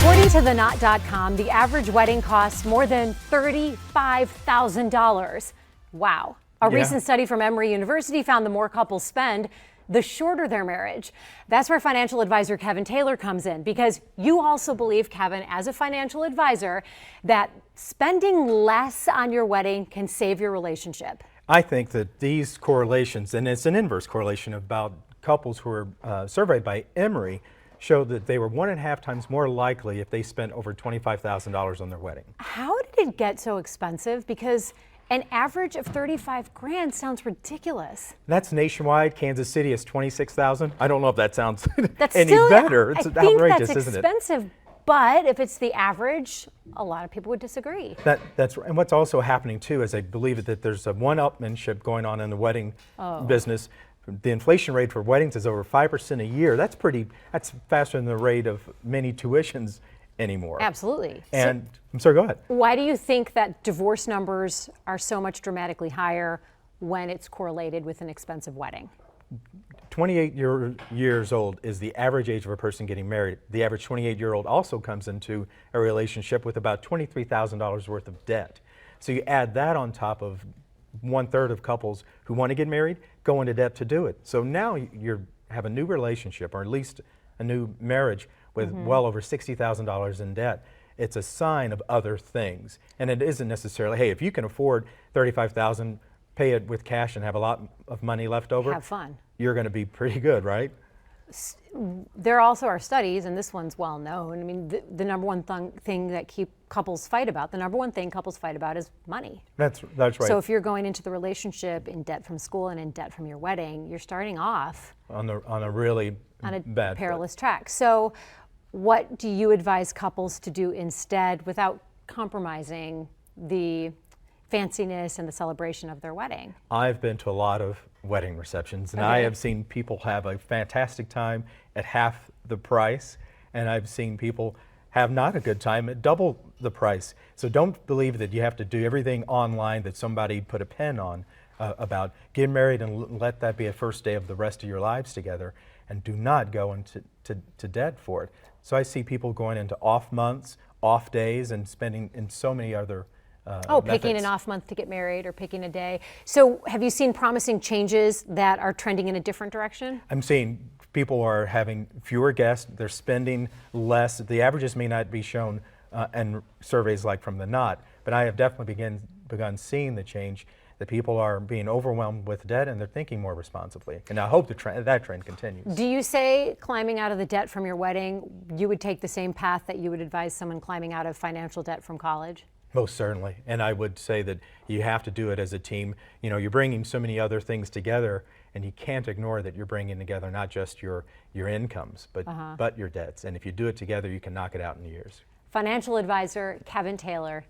According to TheKnot.com, the average wedding costs more than $35,000. Wow. A recent study from Emory University found the more couples spend, the shorter their marriage. That's where financial advisor Kevin Taylor comes in, because you also believe, Kevin, as a financial advisor, that spending less on your wedding can save your relationship. I think that these correlations, and it's an inverse correlation about couples who were surveyed by Emory, showed that they were 1.5 times more likely if they spent over $25,000 on their wedding. How did it get so expensive? Because an average of 35 grand sounds ridiculous. That's nationwide. Kansas City is 26,000. I don't know if that sounds That's any still, better. It's I think outrageous, that's isn't it? expensive, but if it's the average, a lot of people would disagree. That's and what's also happening too is I believe that there's a one-upmanship going on in the wedding business. The inflation rate for weddings is over 5% a year. That's faster than the rate of many tuitions anymore. Absolutely. And I'm sorry, go ahead. Why do you think that divorce numbers are so much dramatically higher when it's correlated with an expensive wedding? 28 years old is the average age of a person getting married. The average 28-year-old also comes into a relationship with about $23,000 worth of debt. So you add that on top of 1/3 of couples who want to get married go into debt to do it. So now you have a new relationship, or at least a new marriage, with well over $60,000 in debt. It's a sign of other things. And it isn't necessarily, hey, if you can afford $35,000, pay it with cash and have a lot of money left over. Have fun. You're going to be pretty good, right? There also are studies, and this one's well known. I mean, the number one thing that couples fight about, the number one thing couples fight about is money. That's right. So if you're going into the relationship in debt from school and in debt from your wedding, you're starting off on a really bad perilous track. So what do you advise couples to do instead without compromising the fanciness and the celebration of their wedding? I've been to a lot of wedding receptions, and I have seen people have a fantastic time at half the price, and I've seen people have not a good time at double the price. So don't believe that you have to do everything online that somebody put a pen on about. Get married and let that be a first day of the rest of your lives together, and do not go into debt for it. So I see people going into off months, off days, and spending in so many other picking an off month to get married, or picking a day. So have you seen promising changes that are trending in a different direction? I'm seeing people are having fewer guests, they're spending less. The averages may not be shown in surveys like from the Knot, but I have definitely begun seeing the change, that people are being overwhelmed with debt and they're thinking more responsibly. And I hope that trend continues. Do you say climbing out of the debt from your wedding, you would take the same path that you would advise someone climbing out of financial debt from college? Most certainly, and I would say that you have to do it as a team. You know, you're bringing so many other things together, and you can't ignore that you're bringing together not just your incomes, but your debts. And if you do it together, you can knock it out in years. Financial advisor Kevin Taylor,